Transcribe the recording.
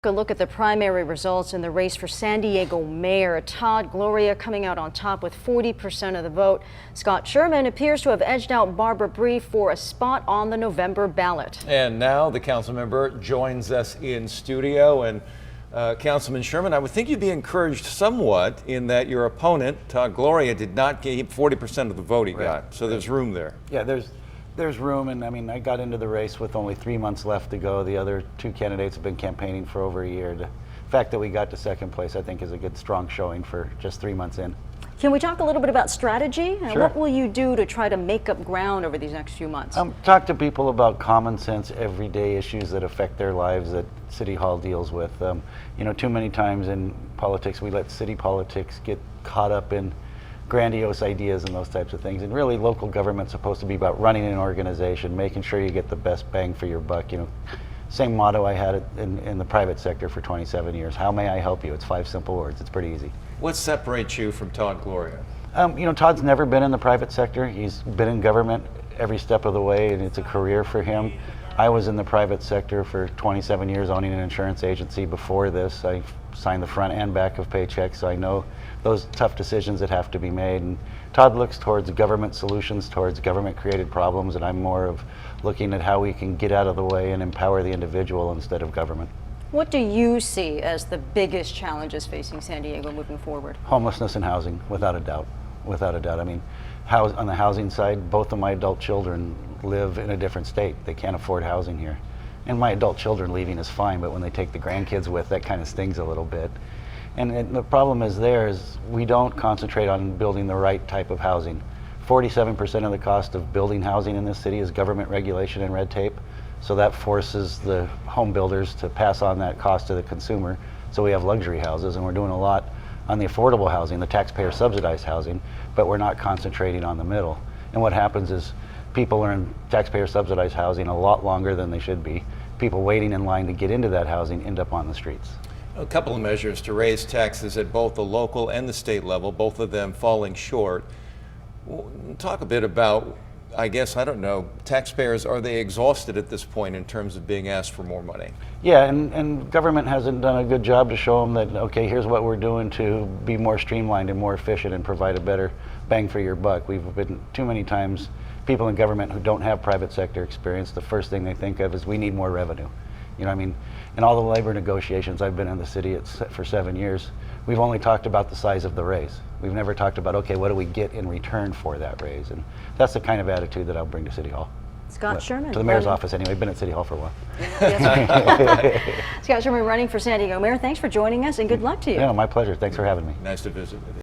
A look at the primary results in the race for San Diego mayor. Todd Gloria coming out on top with 40% of the vote. Scott Sherman appears to have edged out Barbara Bree for a spot on the November ballot. And now the council member joins us in studio. And Councilman Sherman, I would think you'd be encouraged somewhat in that your opponent, Todd Gloria, did not keep 40% of the vote he got. So there's room there. Yeah, there's room, and I mean, I got into the race with only 3 months left to go. The other two candidates have been campaigning for over a year. The fact that we got to second place, I think, is a good, strong showing for just 3 months in. Can we talk a little bit about strategy? Sure. What will you do to try to make up ground over these next few months? Talk to people about common sense, everyday issues that affect their lives that City Hall deals with. You know, too many times in politics, we let city politics get caught up in grandiose ideas and those types of things. And really, local government's supposed to be about running an organization, making sure you get the best bang for your buck. You know, same motto I had in the private sector for 27 years. How may I help you? It's 5 simple words. It's pretty easy. What separates you from Todd Gloria? You know, Todd's never been in the private sector. He's been in government every step of the way, and it's a career for him. I was in the private sector for 27 years, owning an insurance agency. Before this, I signed the front and back of paychecks, so I know those tough decisions that have to be made. And Todd looks towards government solutions, towards government-created problems, and I'm more of looking at how we can get out of the way and empower the individual instead of government. What do you see as the biggest challenges facing San Diego moving forward? Homelessness and housing, without a doubt. Without a doubt. I mean, on the housing side, both of my adult children live in a different state. They can't afford housing here. And my adult children leaving is fine, but when they take the grandkids with, that kind of stings a little bit. And the problem is we don't concentrate on building the right type of housing. 47% of the cost of building housing in this city is government regulation and red tape. So that forces the home builders to pass on that cost to the consumer. So we have luxury houses, and we're doing a lot on the affordable housing, the taxpayer subsidized housing, but we're not concentrating on the middle. And what happens is people are in taxpayer subsidized housing a lot longer than they should be. People waiting in line to get into that housing end up on the streets. A couple of measures to raise taxes at both the local and the state level, both of them falling short. Talk a bit about, I guess, I don't know, taxpayers, are they exhausted at this point in terms of being asked for more money? Yeah, and government hasn't done a good job to show them that, okay, here's what we're doing to be more streamlined and more efficient and provide a better bang for your buck. We've been too many times, people in government who don't have private sector experience, the first thing they think of is we need more revenue. You know, I mean, in all the labor negotiations I've been in the city for 7 years, we've only talked about the size of the raise. We've never talked about, okay, what do we get in return for that raise? And that's the kind of attitude that I'll bring to City Hall. Scott Sherman. To the mayor's office anyway. Been at City Hall for a while. Scott Sherman running for San Diego mayor. Thanks for joining us, and good luck to you. Yeah, my pleasure. Thanks for having me. Nice to visit with you.